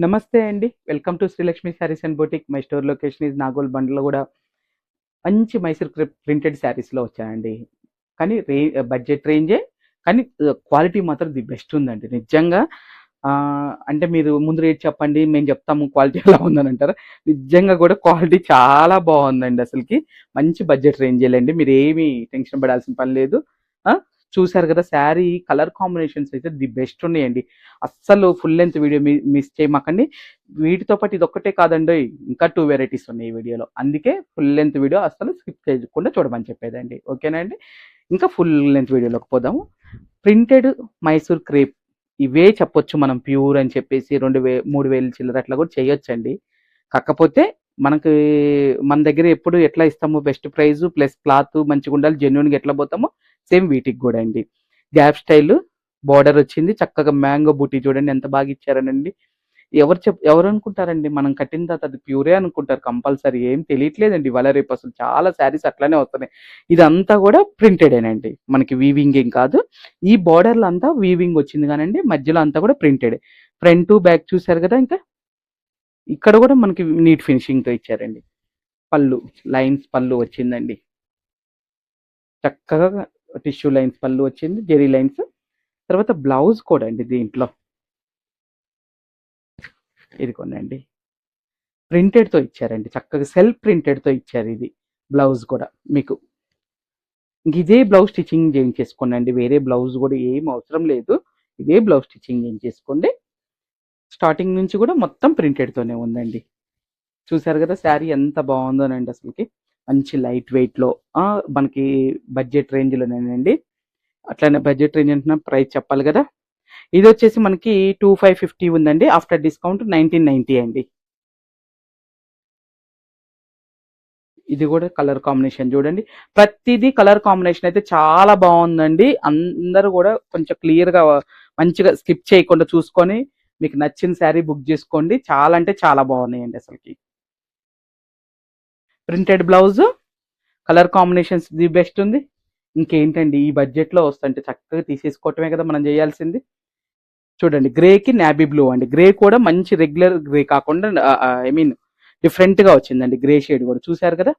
నమస్తే అండి. Welcome to Srilakshmi saris and boutique. My store location is Nagole బండ్లో కూడా మంచి మైసూర్ ప్రింటెడ్ శారీస్‌లో వచ్చాయండి. కానీ బడ్జెట్ రేంజే, కానీ క్వాలిటీ మాత్రం ది బెస్ట్ ఉందండి. నిజంగా అంటే మీరు ముందు రేట్ చెప్పండి, మేము చెప్తాము క్వాలిటీ ఎలా ఉందని అంటారా? నిజంగా కూడా క్వాలిటీ చాలా బాగుందండి అసలుకి. మంచి బడ్జెట్ రేంజేలెండి. మీరేమి టెన్షన్ పడాల్సిన పని లేదు. ఆ! చూసారు కదా! శారీ కలర్ కాంబినేషన్స్ అయితే ది బెస్ట్ ఉన్నాయండి. అస్సలు ఫుల్ లెంత్ వీడియో మిస్ చేయమాకండి. వీటితో పాటు ఇదొక్కటే కాదండోయ్! ఇంకా 2 వెరైటీస్ ఉన్నాయి ఈ వీడియోలో. అందుకే ఫుల్ లెంత్ వీడియో అస్సలు స్కిప్ చేయకుండా చూడమని చెప్పేదండి. ఓకేనా అండి? ఇంకా ఫుల్ లెంత్ వీడియోలోకి పోదాము. ప్రింటెడ్ మైసూర్ క్రేప్ ఇవే చెప్పొచ్చు మనం ప్యూర్ అని చెప్పేసి 3,000 చిల్లర అట్లా కూడా చేయొచ్చండి. కాకపోతే మనకి మన దగ్గర ఎప్పుడు ఎట్లా ఇస్తామో బెస్ట్ ప్రైస్ ప్లస్ క్లాత్ మంచిగా ఉండాలి, జెన్యూన్‌గా ఎట్లా పోతామో సేమ్ వీటికి కూడా అండి. గ్యాప్ స్టైల్ బోర్డర్ వచ్చింది. చక్కగా మ్యాంగో బూటీ చూడండి ఎంత బాగా ఇచ్చారనండి. ఎవరు అనుకుంటారండి మనం కట్టిన తర్వాత అది ప్యూరే అనుకుంటారు కంపల్సరీ. ఏం తెలియట్లేదండి ఇవాళ రేపు అసలు చాలా శారీస్ అట్లానే వస్తున్నాయి. ఇదంతా కూడా ప్రింటెడేనండి. మనకి వీవింగ్ ఏం కాదు. ఈ బోర్డర్‌లో అంతా వీవింగ్ వచ్చింది కానండి, మధ్యలో అంతా కూడా ప్రింటెడే. ఫ్రంట్ బ్యాక్ చూసారు కదా! ఇంకా ఇక్కడ కూడా మనకి నీట్ ఫినిషింగ్‌తో ఇచ్చారండి. పళ్ళు లైన్స్ పళ్ళు వచ్చిందండి. చక్కగా టిష్యూ లైన్స్ పళ్ళు వచ్చింది. జెరీ లైన్స్. తర్వాత బ్లౌజ్ కూడా అండి దీంట్లో. ఇదిగోండి. ప్రింటెడ్‌తో ఇచ్చారండి. చక్కగా సెల్ఫ్ ప్రింటెడ్‌తో ఇచ్చారు ఇది. బ్లౌజ్ కూడా మీకు. ఇదే బ్లౌజ్ స్టిచ్చింగ్ చేయించేసుకోండి. వేరే బ్లౌజ్ కూడా ఏం అవసరం లేదు. ఇదే బ్లౌజ్ స్టిచ్చింగ్ చేయించేసుకోండి. స్టార్టింగ్ నుంచి కూడా మొత్తం ప్రింటెడ్‌తోనే ఉందండి. చూసారు కదా! శారీ ఎంత బాగుందోనండి అసలుకి. మంచి లైట్ వెయిట్‌లో మనకి బడ్జెట్ రేంజ్‌లోనేనండి. అట్లనే బడ్జెట్ రేంజ్ అంటున్నా ప్రైస్ చెప్పాలి కదా! ఇదొచ్చేసి మనకి 2550 ఉందండి. ఆఫ్టర్ డిస్కౌంట్ 1990 అండి. ఇది కూడా కలర్ కాంబినేషన్ చూడండి. ప్రతిదీ కలర్ కాంబినేషన్ అయితే చాలా బాగుందండి. అందరూ కూడా కొంచెం క్లియర్‌గా మంచిగా స్కిప్ చేయకుండా చూసుకొని మీకు నచ్చిన శారీ బుక్ చేసుకోండి. చాలా అంటే చాలా బాగున్నాయండి అసలుకి. Printed blouse colour combinations the best ఉంది. ఇంకేంటండి ఈ బడ్జెట్‌లో వస్తుంటే చక్కగా తీసేసుకోవటమే కదా మనం చేయాల్సింది. చూడండి గ్రేకి నావీ బ్లూ అండి. గ్రే కూడా మంచి రెగ్యులర్ గ్రే కాకుండా ఐ మీన్ డిఫరెంట్‌గా వచ్చిందండి గ్రే షేడ్ కూడా. చూసారు కదా!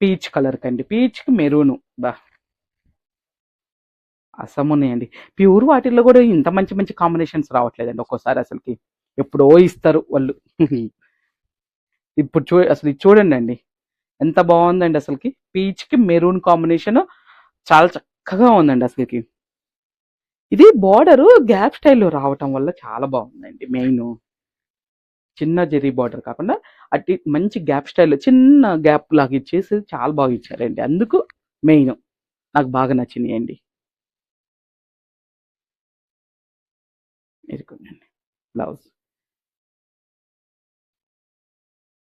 పీచ్ కలర్ కండి. పీచ్‌కి మెరూన్ బా అసమున్నాయండి. ప్యూర్ వాటిల్లో కూడా ఇంత మంచి మంచి కాంబినేషన్స్ రావట్లేదండి ఒక్కోసారి అసలుకి. ఎప్పుడో ఇస్తారు వాళ్ళు. ఇప్పుడు అసలు ఇది చూడండి ఎంత బాగుందండి అసలుకి. పీచ్‌కి మెరూన్ కాంబినేషన్ చాలా చక్కగా ఉందండి అసలుకి. ఇది బోర్డర్ గ్యాప్ స్టైల్‌లో రావటం వల్ల చాలా బాగుందండి మెయిన్. చిన్న జెరీ బార్డర్ కాకుండా అటు మంచి గ్యాప్ స్టైల్ చిన్న గ్యాప్ లాగా ఇచ్చేసి చాలా బాగా ఇచ్చారండి. అందుకు మెయిన్ నాకు బాగా నచ్చినాయండి. ఇదిగోండి బ్లౌజ్.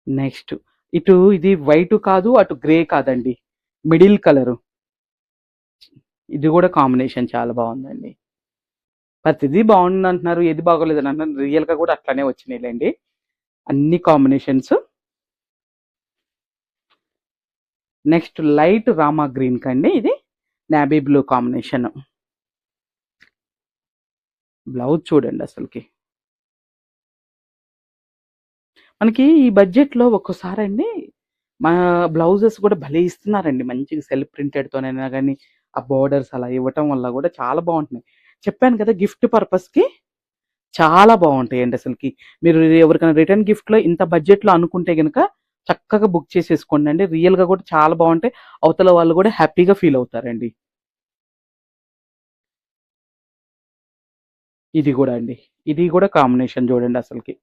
నెక్స్ట్ ఇటు ఇది వైట్ కాదు, అటు గ్రే కాదండి. Middle colour. ఇది కూడా కాంబినేషన్ చాలా బాగుందండి. ప్రతిదీ బాగుంది అంటున్నారు, ఏది బాగోలేదని అంటున్నారు. రియల్‌గా కూడా అట్లానే వచ్చినాయిలెండి. అన్ని combinations. Next light Rama green కండి ఇది. Navy blue combination. బ్లౌజ్ చూడండి అసలుకి. మనకి ఈ బడ్జెట్‌లో ఒక్కోసారండి మా బ్లౌజెస్ కూడా భలే ఇస్తున్నారండి. మంచిగా సెల్ఫ్ ప్రింటెడ్‌తోనైనా గాని, ఆ బోర్డర్స్ అలా ఇవ్వటం వల్ల కూడా చాలా బాగుంటున్నాయి. చెప్పాను కదా! గిఫ్ట్ పర్పస్‌కి చాలా బాగుంటాయండి అసలుకి. మీరు ఎవరికైనా రిటర్న్ గిఫ్ట్‌లో ఇంత బడ్జెట్‌లో అనుకుంటే గనుక చక్కగా బుక్ చేసేసుకోండండి. రియల్‌గా కూడా చాలా బాగుంటాయి. అవతల వాళ్ళు కూడా హ్యాపీగా ఫీల్ అవుతారండి. ఇది కూడా అండి. ఇది కూడా కాంబినేషన్ చూడండి అసలుకి.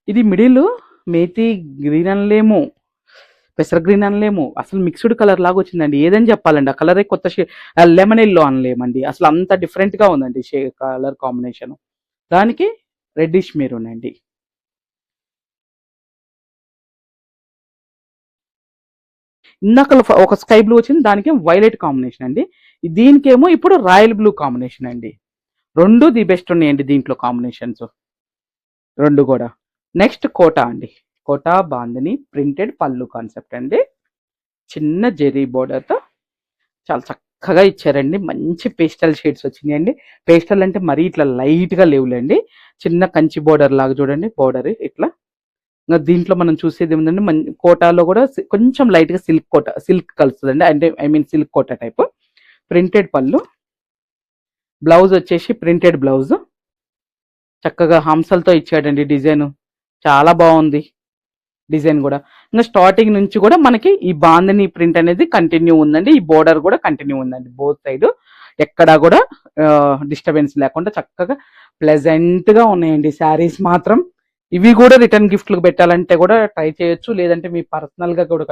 ఇది మిడిల్ మేతి గ్రీన్ అనలేము, పెసర గ్రీన్ అనలేము. అసలు మిక్స్డ్ కలర్ లాగా వచ్చిందండి. ఏదని చెప్పాలండి. ఆ కలరే కొత్త లెమన్ ఎల్లో అనలేమండి. అసలు అంత డిఫరెంట్‌గా ఉందండి కలర్ కాంబినేషన్. దానికి రెడ్డిష్ మెరూన్ అండి. ఇందాక ఒక స్కై బ్లూ వచ్చింది. దానికి వైలెట్ కాంబినేషన్ అండి. దీనికేమో ఇప్పుడు రాయల్ బ్లూ కాంబినేషన్ అండి. 2 ది బెస్ట్ ఉన్నాయండి దీంట్లో కాంబినేషన్స్. 2 కూడా. నెక్స్ట్ కోటా అండి. కోటా బాందిని ప్రింటెడ్ పళ్ళు కాన్సెప్ట్ అండి. చిన్న జెరీ బోర్డర్‌తో చాలా చక్కగా ఇచ్చారండి. మంచి పేస్టల్ షేడ్స్ వచ్చినాయండి. పేస్టల్ అంటే మరీ ఇట్లా లైట్‌గా లేవులేండి. చిన్న కంచి బోర్డర్ లాగా చూడండి బోర్డర్ ఇట్లా. ఇంగ దీంట్లో మనం చూసేది ఏముందంటే కోటాలో కూడా కొంచెం లైట్‌గా సిల్క్ కలుస్తదండి. అంటే I mean silk Kota type. Printed పళ్ళు. బ్లౌజ్ వచ్చేసి ప్రింటెడ్ బ్లౌజ్. చక్కగా హంసలతో ఇచ్చాడండి డిజైన్. చాలా బాగుంది డిజైన్ కూడా. ఇంకా స్టార్టింగ్ నుంచి కూడా మనకి ఈ బాందిని ప్రింట్ అనేది కంటిన్యూ ఉందండి. ఈ బోర్డర్ కూడా కంటిన్యూ ఉందండి. బోత్ సైడ్ ఎక్కడా కూడా డిస్టర్బెన్స్ లేకుండా చక్కగా ప్లెజెంట్ గా ఉన్నాయండి శారీస్ మాత్రం. ఇవి కూడా రిటర్న్ గిఫ్ట్లు పెట్టాలంటే కూడా ట్రై చేయొచ్చు. లేదంటే మీ పర్సనల్ గా కూడా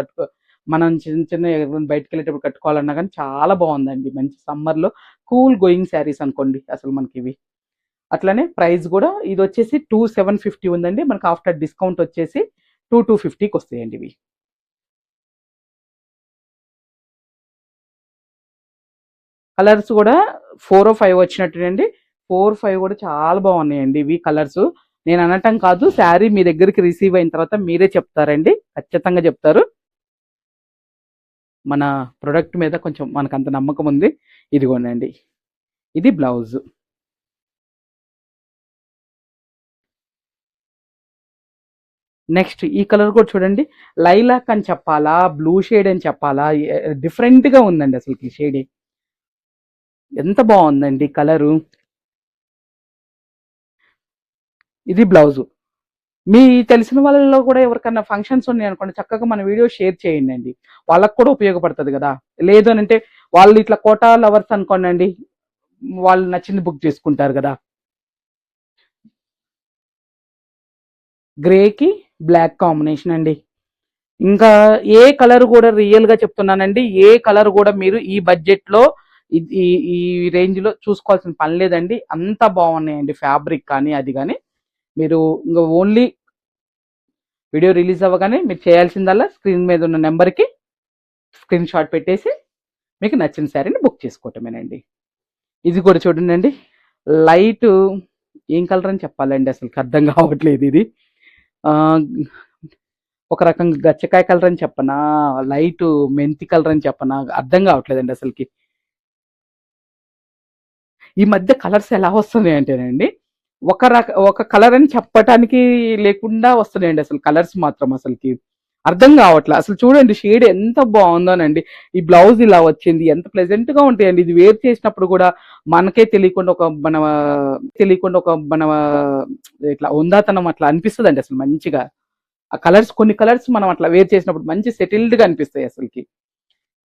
మనం చిన్న చిన్న బయటకు వెళ్ళేటప్పుడు కట్టుకోవాలన్నా కానీ చాలా బాగుందండి. మంచి సమ్మర్ లో కూల్ గోయింగ్ శారీస్ అనుకోండి అసలు మనకి ఇవి. అట్లనే ప్రైస్ కూడా ఇది వచ్చేసి 2750 ఉందండి. మనకి ఆఫ్టర్ డిస్కౌంట్ వచ్చేసి 2250కి వస్తాయండి ఇవి. కలర్స్ కూడా 4 5 వచ్చినట్టునండి. 4 5 కూడా చాలా బాగున్నాయండి ఇవి కలర్స్. నేను అనటం కాదు, శారీ మీ దగ్గరికి రిసీవ్ అయిన తర్వాత మీరే చెప్తారండి. ఖచ్చితంగా చెప్తారు. మన ప్రొడక్ట్ మీద కొంచెం మనకు అంత నమ్మకం ఉంది. ఇదిగోనండి, ఇది బ్లౌజ్. నెక్స్ట్ ఈ కలర్ కూడా చూడండి. లైలాక్ అని చెప్పాలా, బ్లూ షేడ్ అని చెప్పాలా, డిఫరెంట్ గా ఉందండి అసలు ఈ షేడ్. ఎంత బాగుందండి కలరు. ఇది బ్లౌజ్. మీ తెలిసిన వాళ్ళలో కూడా ఎవరికన్నా ఫంక్షన్స్ ఉన్నాయి అనుకోండి, చక్కగా మన వీడియో షేర్ చేయండి అండి. వాళ్ళకు కూడా ఉపయోగపడుతుంది కదా. లేదు అని అంటే వాళ్ళు ఇట్లా కోటా లవర్స్ అనుకోండి అండి, వాళ్ళు నచ్చింది బుక్ చేసుకుంటారు కదా. గ్రేకి బ్లాక్ కాంబినేషన్ అండి. ఇంకా ఏ కలర్ కూడా రియల్ గా చెప్తున్నానండి, ఏ కలర్ కూడా మీరు ఈ బడ్జెట్ లో ఈ ఈ రేంజ్ లో చూసుకోవాల్సిన పని లేదండి. అంత బాగున్నాయండి ఫ్యాబ్రిక్ కానీ అది కానీ. మీరు ఇంకా ఓన్లీ వీడియో రిలీజ్ అవ్వగానే మీరు చేయాల్సిందల్లా స్క్రీన్ మీద ఉన్న నెంబర్కి స్క్రీన్ షాట్ పెట్టేసి మీకు నచ్చిన శారీని బుక్ చేసుకోవటమేనండి. ఇది కూడా చూడండి, లైట్ ఏం కలర్ అని చెప్పాలండి అసలు అర్థం కావట్లేదు ఇది. ఆ, ఒక రకంగా గచ్చకాయ కలర్ అని చెప్పనా, లైట్ మెంతి కలర్ అని చెప్పనా, అర్థం కావట్లేదండి అసలుకి. ఈ మధ్య కలర్స్ ఎలా వస్తున్నాయి అంటేనండి, ఒక కలర్ అని చెప్పటానికి లేకుండా వస్తున్నాయండి అసలు కలర్స్ మాత్రం అసలుకి అర్థం కావట్లే. అసలు చూడండి షేడ్ ఎంత బాగుందోనండి. ఈ బ్లౌజ్ ఇలా వచ్చింది, ఎంత ప్లెజెంట్ గా ఉంటాయండి. ఇది వేర్ చేసినప్పుడు కూడా మనకే తెలియకుండా ఒక మన ఇట్లా ఉందాతనం అట్లా అనిపిస్తుంది అండి అసలు మంచిగా. ఆ కలర్స్, కొన్ని కలర్స్ మనం అట్లా వేర్ చేసినప్పుడు మంచి సెటిల్డ్ గా అనిపిస్తాయి అసలుకి.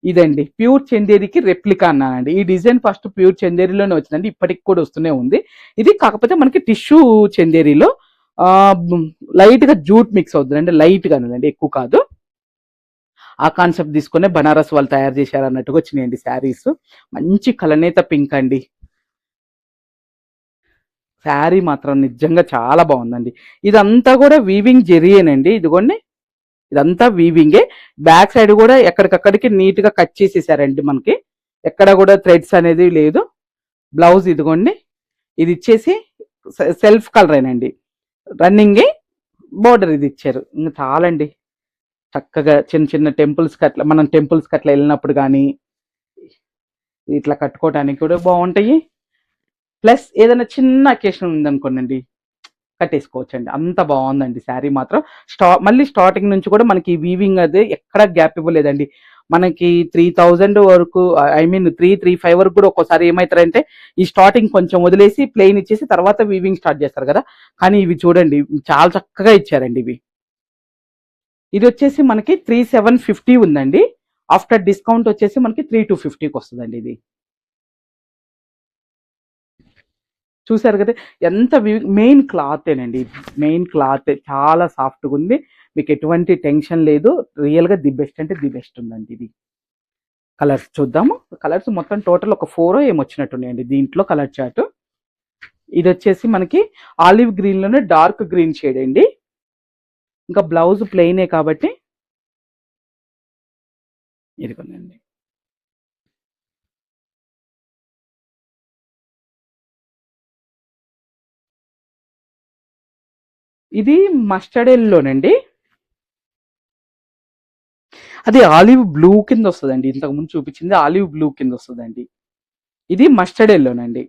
ఇదండి ప్యూర్ చందేరికి రెప్లికా అన్నానండి. ఈ డిజైన్ ఫస్ట్ ప్యూర్ చందేరిలోనే వచ్చిందండి, ఇప్పటికి కూడా వస్తూనే ఉంది. ఇది కాకపోతే మనకి టిష్యూ చందేరిలో ఆ లైట్ గా జూట్ మిక్స్ అవుతుంది అంటే లైట్ గా అండి, ఎక్కువ కాదు. ఆ కాన్సెప్ట్ తీసుకునే బనారస్ వాళ్ళు తయారు చేశారు అన్నట్టుగా వచ్చినాయండి శారీస్. మంచి కలనేత పింక్ అండి. శారీ మాత్రం నిజంగా చాలా బాగుందండి. ఇదంతా కూడా వీవింగ్ జెరీయేనండి. ఇదిగోండి, ఇదంతా వీవింగే. బ్యాక్ సైడ్ కూడా ఎక్కడికక్కడికి నీట్ గా కట్ చేసేసారండి మనకి. ఎక్కడ కూడా థ్రెడ్స్ అనేది లేదు. బ్లౌజ్ ఇదిగోండి, ఇది ఇచ్చేసి సెల్ఫ్ కలరేనండి. రన్నింగ్ బోర్డర్ ఇది ఇచ్చారు. ఇంకా చాలండి. చక్కగా చిన్న చిన్న టెంపుల్స్ కి అట్లా వెళ్ళినప్పుడు కానీ ఇట్లా కట్టుకోవడానికి కూడా బాగుంటాయి. ప్లస్ ఏదైనా చిన్న అకేషన్ ఉందనుకోండి కట్టేసుకోవచ్చండి. అంత బాగుందండి శారీ మాత్రం. మళ్ళీ స్టార్టింగ్ నుంచి కూడా మనకి వీవింగ్ అదే ఎక్కడ గ్యాప్ ఇవ్వలేదండి. మనకి 3000 వరకు, ఐ మీన్ 335 వరకు కూడా ఒక్కోసారి ఏమవుతారంటే ఈ స్టార్టింగ్ కొంచెం వదిలేసి ప్లెయిన్ ఇచ్చేసి తర్వాత వీవింగ్ స్టార్ట్ చేస్తారు కదా. కానీ ఇవి చూడండి చాలా చక్కగా ఇచ్చారండి ఇవి. ఇది వచ్చేసి మనకి 3750 ఉందండి. ఆఫ్టర్ డిస్కౌంట్ వచ్చేసి మనకి 3250కి వస్తుందండి ఇది. చూసారు కదా ఎంత మెయిన్ క్లాతేనండి. మెయిన్ క్లాత్ చాలా సాఫ్ట్గా ఉంది. మీకు ఎటువంటి టెన్షన్ లేదు. రియల్ గా ది బెస్ట్ అంటే ది బెస్ట్ ఉందండి ఇది. కలర్స్ చూద్దాము. కలర్స్ మొత్తం టోటల్ ఒక 4 ఏమొచ్చినట్టున్నాయండి దీంట్లో కలర్ చార్ట్. ఇది వచ్చేసి మనకి ఆలివ్ గ్రీన్ లోనే డార్క్ గ్రీన్ షేడ్ అండి. ఇంకా బ్లౌజ్ ప్లెయినే కాబట్టి ఇదిగోనండి. ఇది మస్టర్డ్ ఎల్లోనండి. అది ఆలివ్ బ్లూ కింద వస్తుందండి. ఇంతకు ముందు చూపించింది ఆలివ్ బ్లూ కింద వస్తుందండి. ఇది మస్టర్డ్ ఎల్లోనండి.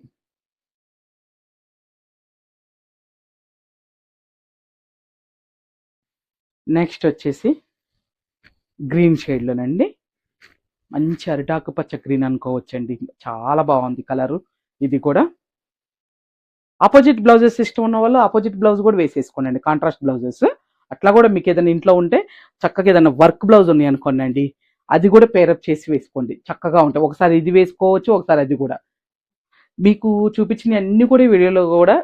నెక్స్ట్ వచ్చేసి గ్రీన్ షేడ్లోనండి. మంచి అరిటాకు పచ్చ గ్రీన్ అనుకోవచ్చండి. చాలా బాగుంది కలరు. ఇది కూడా ఆపోజిట్ బ్లౌజెస్ ఇష్టం ఉన్న వాళ్ళు ఆపోజిట్ బ్లౌజ్ కూడా వేసేసుకోండి, కాంట్రాస్ట్ బ్లౌజెస్. అట్లా కూడా మీకు ఏదైనా ఇంట్లో ఉంటే చక్కగా ఏదైనా వర్క్ బ్లౌజ్ ఉన్నాయి అనుకోండి, అది కూడా పేరప్ చేసి వేసుకోండి, చక్కగా ఉంటాయి. ఒకసారి ఇది వేసుకోవచ్చు, ఒకసారి అది కూడా. మీకు చూపించిన అన్ని కూడా వీడియోలో కూడా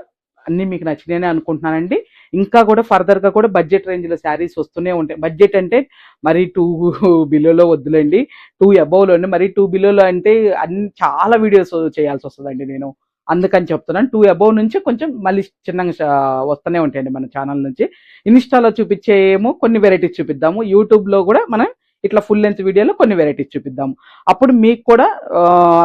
అన్ని మీకు నచ్చినాయని అనుకుంటున్నానండి. ఇంకా కూడా ఫర్దర్గా కూడా బడ్జెట్ రేంజ్లో శారీస్ వస్తూనే ఉంటాయి. బడ్జెట్ అంటే మరి 2 బిలోలో వద్దులేండి, 2 అబౌవ్లోనే. మరి 2 బిలోలో అంటే అన్ని చాలా వీడియోస్ చేయాల్సి వస్తుందండి నేను, అందుకని చెప్తున్నాను. 2 అబౌవ్ నుంచి కొంచెం మళ్ళీ చిన్నగా వస్తూనే ఉంటాయండి మన ఛానల్ నుంచి. ఇన్స్టాలో చూపించేమో కొన్ని వెరైటీస్ చూపిద్దాము, యూట్యూబ్లో కూడా మనం ఇట్లా ఫుల్ లెంత్ వీడియోలో కొన్ని వెరైటీస్ చూపిద్దాము. అప్పుడు మీకు కూడా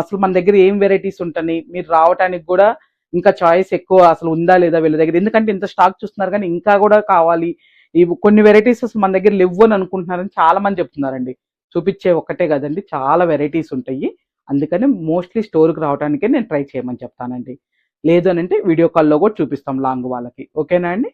అసలు మన దగ్గర ఏం వెరైటీస్ ఉంటాయి, మీరు రావడానికి కూడా ఇంకా చాయిస్ ఎక్కువ అసలు ఉందా లేదా వీళ్ళ దగ్గర. ఎందుకంటే ఇంత స్టాక్ చూస్తున్నారు కానీ ఇంకా కూడా కావాలి, ఇవి కొన్ని వెరైటీస్ అసలు మన దగ్గర లేవు అని అనుకుంటున్నారని చాలా మంది చెప్తున్నారండి. చూపించే ఒక్కటే కదండి, చాలా వెరైటీస్ ఉంటాయి. అందుకని మోస్ట్లీ స్టోర్కి రావడానికే నేను ట్రై చేయమని చెప్తానండి. లేదు అని అంటే వీడియో కాల్లో కూడా చూపిస్తాం లాంగ్ వాళ్ళకి. ఓకేనా అండి?